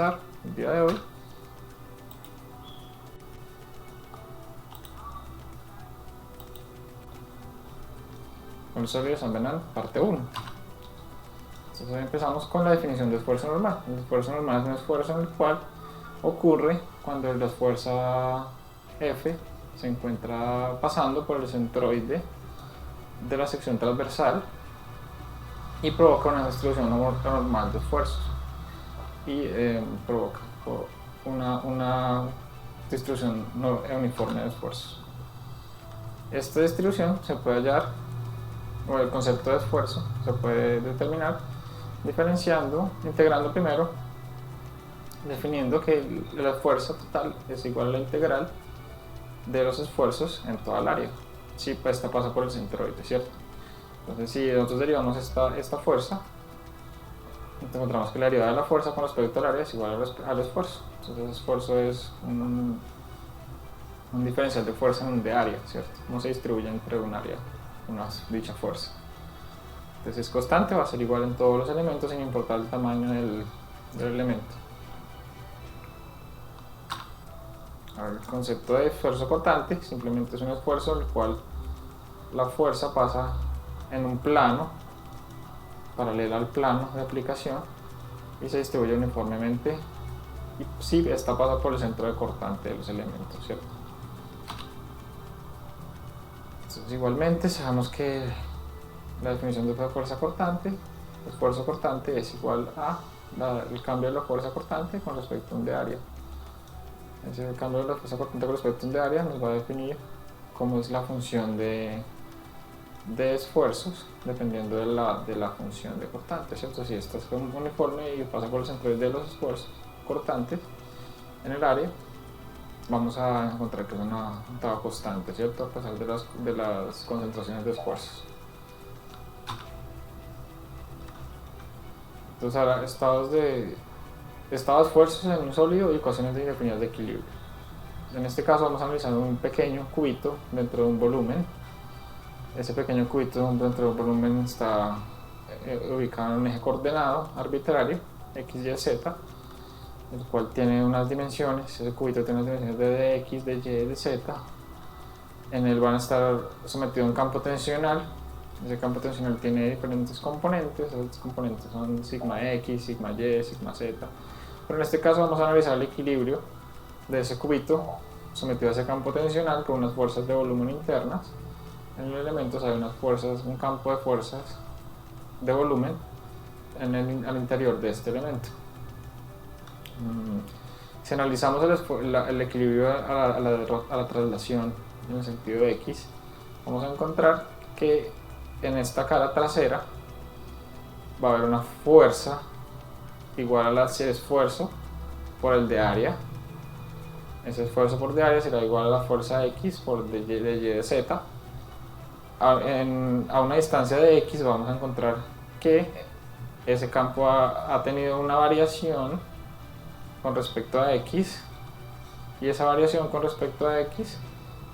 finalizar el día de hoy. Con sólidos Ambenal, parte 1. Entonces empezamos con la definición de esfuerzo normal. El esfuerzo normal es un esfuerzo en el cual ocurre cuando la fuerza F se encuentra pasando por el centroide de la sección transversal y provoca una distribución normal de esfuerzos y provoca una distribución uniforme de esfuerzos. Esta distribución se puede hallar, o el concepto de esfuerzo se puede determinar integrando primero, definiendo que la fuerza total es igual a la integral de los esfuerzos en toda el área, si esta pasa por el centroide, ¿cierto? Entonces, si nosotros derivamos esta fuerza, encontramos que la derivada de la fuerza con respecto al área es igual al esfuerzo. Entonces, el esfuerzo es un diferencial de fuerza en un de área, ¿cierto? Cómo se distribuye entre un área, dicha fuerza. Entonces, es constante, va a ser igual en todos los elementos sin importar el tamaño del elemento. Ahora, el concepto de esfuerzo cortante simplemente es un esfuerzo en el cual la fuerza pasa en un plano paralelo al plano de aplicación y se distribuye uniformemente, y si esta pasa por el centro de cortante de los elementos, ¿cierto? Entonces, igualmente sabemos que la definición de fuerza cortante, el esfuerzo cortante es igual a el cambio de la fuerza cortante con respecto a un de área. El cambio de la fuerza cortante con respecto a un de área nos va a definir cómo es la función de esfuerzos dependiendo de la función de cortante, ¿cierto? Si esta es uniforme y pasa por el centro de los esfuerzos cortantes en el área, vamos a encontrar que es una constante, ¿cierto? A pesar de las concentraciones de esfuerzos. Entonces ahora estados de esfuerzos en un sólido y ecuaciones indefinidas de equilibrio. En este caso vamos a analizar un pequeño cubito dentro de un volumen. Ese pequeño cubito dentro de un volumen está ubicado en un eje coordenado arbitrario, x, y, z, el cual tiene unas dimensiones. Ese cubito tiene unas dimensiones de x, de y, de z. En él van a estar sometido a un campo tensional. Ese campo tensional tiene diferentes componentes. Esos componentes son sigma x, sigma y, sigma z. Pero en este caso vamos a analizar el equilibrio de ese cubito sometido a ese campo tensional con unas fuerzas de volumen internas. En el elemento hay un campo de fuerzas de volumen al interior de este elemento. Si analizamos el equilibrio a la traslación en el sentido de x, vamos a encontrar que en esta cara trasera va a haber una fuerza igual al esfuerzo por el de área. Ese esfuerzo por de área será igual a la fuerza x por de y de z. A una distancia de x vamos a encontrar que ese campo ha tenido una variación con respecto a x, y esa variación con respecto a x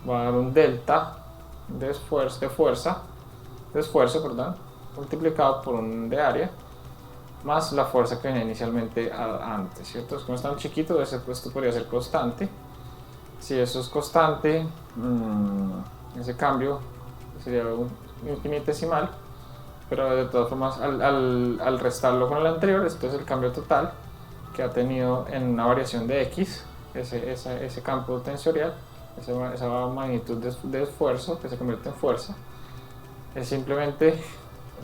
va a dar un delta de esfuerzo multiplicado por un de área más la fuerza que venía inicialmente antes, ¿cierto? Como es tan chiquito, esto podría ser constante. Si eso es constante, ese cambio sería un infinitesimal, pero de todas formas al restarlo con el anterior, esto es el cambio total que ha tenido en una variación de x, ese campo tensorial, esa magnitud de esfuerzo que se convierte en fuerza, es simplemente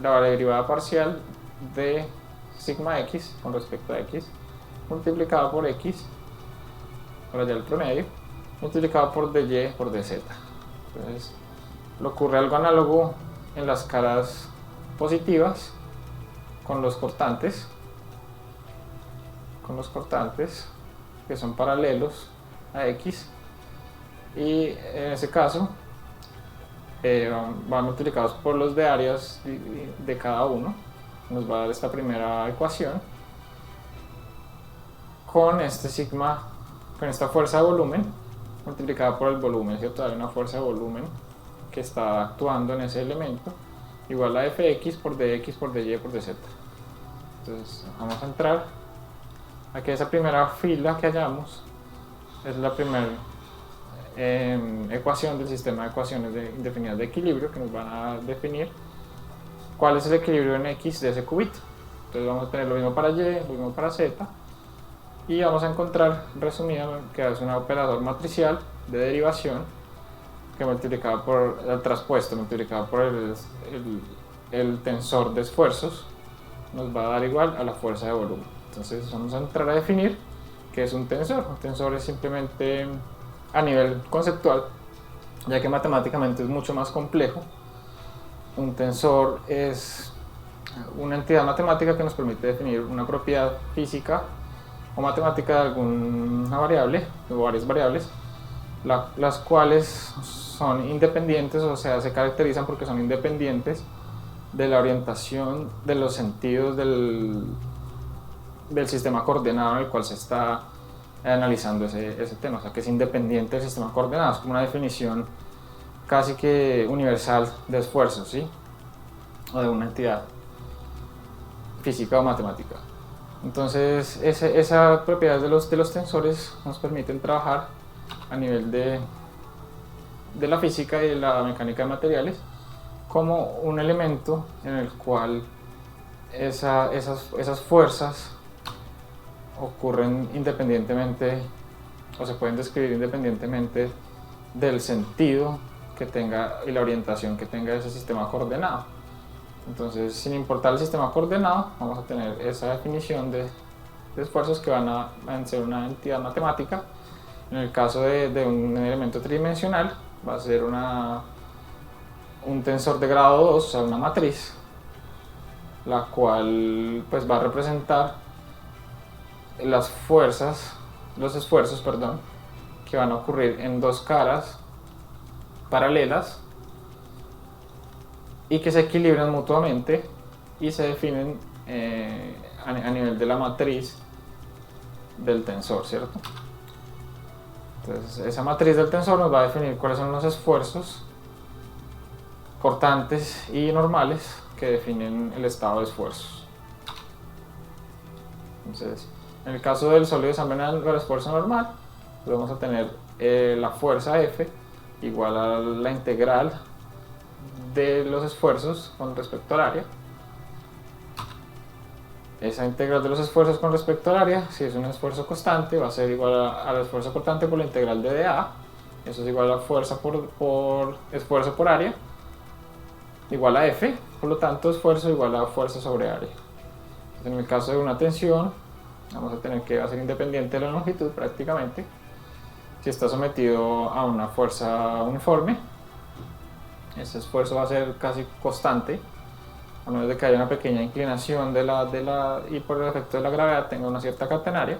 la derivada parcial de sigma x con respecto a x multiplicado por x, por allá el promedio, multiplicado por dy por dz. Entonces, ocurre algo análogo en las caras positivas con los cortantes que son paralelos a x, y en ese caso van multiplicados por los de áreas de cada uno. Nos va a dar esta primera ecuación con esta fuerza de volumen multiplicada por el volumen, ¿cierto? Hay una fuerza de volumen que está actuando en ese elemento igual a fx por dx por dy por dz. Entonces vamos a entrar Aquí esa primera fila que hallamos es la primera ecuación del sistema de ecuaciones indefinidas de equilibrio que nos van a definir cuál es el equilibrio en X de ese cubito. Entonces vamos a tener lo mismo para Y, lo mismo para Z, y vamos a encontrar, resumido, que es un operador matricial de derivación que multiplicado por el traspuesto, multiplicado por el tensor de esfuerzos, nos va a dar igual a la fuerza de volumen. Entonces vamos a entrar a definir qué es un tensor. Un tensor es simplemente, a nivel conceptual, ya que matemáticamente es mucho más complejo, un tensor es una entidad matemática que nos permite definir una propiedad física o matemática de alguna variable o varias variables, las cuales son independientes, o sea, se caracterizan porque son independientes de la orientación de los sentidos del sistema coordenado en el cual se está analizando ese tema, o sea, que es independiente del sistema coordenado. Es como una definición casi que universal de esfuerzos, ¿sí? O de una entidad física o matemática. Entonces, esa propiedad de los tensores nos permiten trabajar a nivel de la física y de la mecánica de materiales como un elemento en el cual esas fuerzas ocurren independientemente, o se pueden describir independientemente del sentido que tenga y la orientación que tenga ese sistema coordenado. Entonces, sin importar el sistema coordenado, vamos a tener esa definición de esfuerzos que van a ser una entidad matemática. En el caso de un elemento tridimensional, va a ser un tensor de grado 2, o sea, una matriz, la cual pues va a representar los esfuerzos, que van a ocurrir en dos caras paralelas y que se equilibran mutuamente y se definen a nivel de la matriz del tensor, ¿cierto? Entonces, esa matriz del tensor nos va a definir cuáles son los esfuerzos cortantes y normales que definen el estado de esfuerzos. Entonces, en el caso del sólido de Saint-Bernard, el esfuerzo normal, pues vamos a tener la fuerza F igual a la integral de los esfuerzos con respecto al área. Esa integral de los esfuerzos con respecto al área, si es un esfuerzo constante, va a ser igual al esfuerzo constante por la integral de dA. Eso es igual a fuerza por esfuerzo por área, igual a F. Por lo tanto, esfuerzo igual a fuerza sobre área. Entonces, en el caso de una tensión, vamos a tener que va a ser independiente de la longitud prácticamente. Si está sometido a una fuerza uniforme, ese esfuerzo va a ser casi constante, a menos de que haya una pequeña inclinación y por el efecto de la gravedad tenga una cierta catenaria.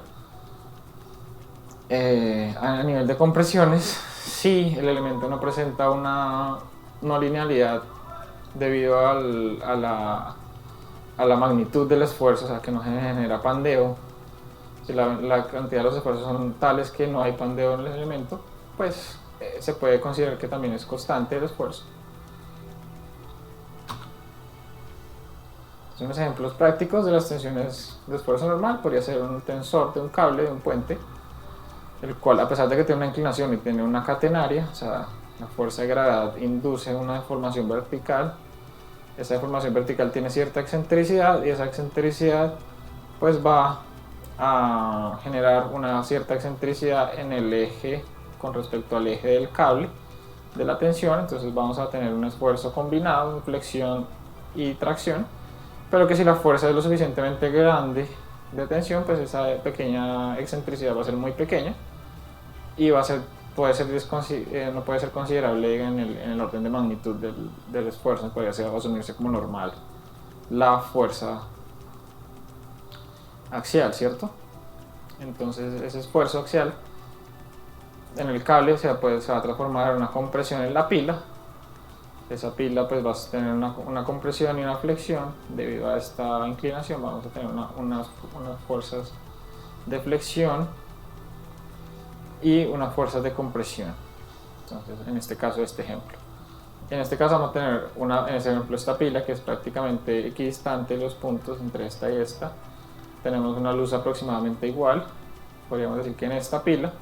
A nivel de compresiones, si el elemento no presenta una no linealidad debido a la magnitud del esfuerzo, o sea, que no se genera pandeo, si la cantidad de los esfuerzos son tales que no hay pandeo en el elemento, pues se puede considerar que también es constante el esfuerzo. Unos ejemplos prácticos de las tensiones de esfuerzo normal podría ser un tensor de un cable de un puente, el cual, a pesar de que tiene una inclinación y tiene una catenaria, o sea, la fuerza de gravedad induce una deformación vertical. Esa deformación vertical tiene cierta excentricidad y esa excentricidad pues va a generar una cierta excentricidad en el eje con respecto al eje del cable de la tensión. Entonces vamos a tener un esfuerzo combinado, flexión y tracción, pero que si la fuerza es lo suficientemente grande de tensión, pues esa pequeña excentricidad va a ser muy pequeña y no puede ser considerable en el orden de magnitud del esfuerzo. Podría asumirse como normal la fuerza axial, ¿cierto? Entonces ese esfuerzo axial en el cable se va a transformar en una compresión en la pila. Esa pila pues va a tener una compresión y una flexión. Debido a esta inclinación vamos a tener unas fuerzas de flexión y unas fuerzas de compresión. Entonces, en este caso, este ejemplo. En este caso vamos a tener en este ejemplo esta pila que es prácticamente equidistante los puntos entre esta y esta. tenemos una luz aproximadamente igual. Podríamos decir que en esta pila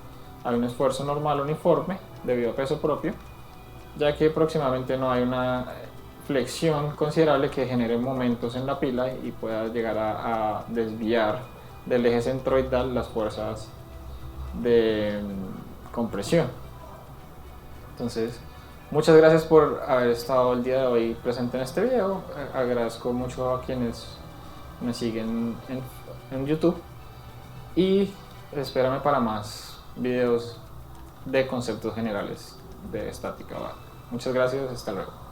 hay un esfuerzo normal uniforme debido a peso propio, ya que aproximadamente no hay una flexión considerable que genere momentos en la pila y pueda llegar a desviar del eje centroidal las fuerzas de compresión. Entonces, muchas gracias por haber estado el día de hoy presente en este video. Agradezco mucho a quienes me siguen en YouTube y espérame para más videos de conceptos generales de estática. Muchas gracias, hasta luego.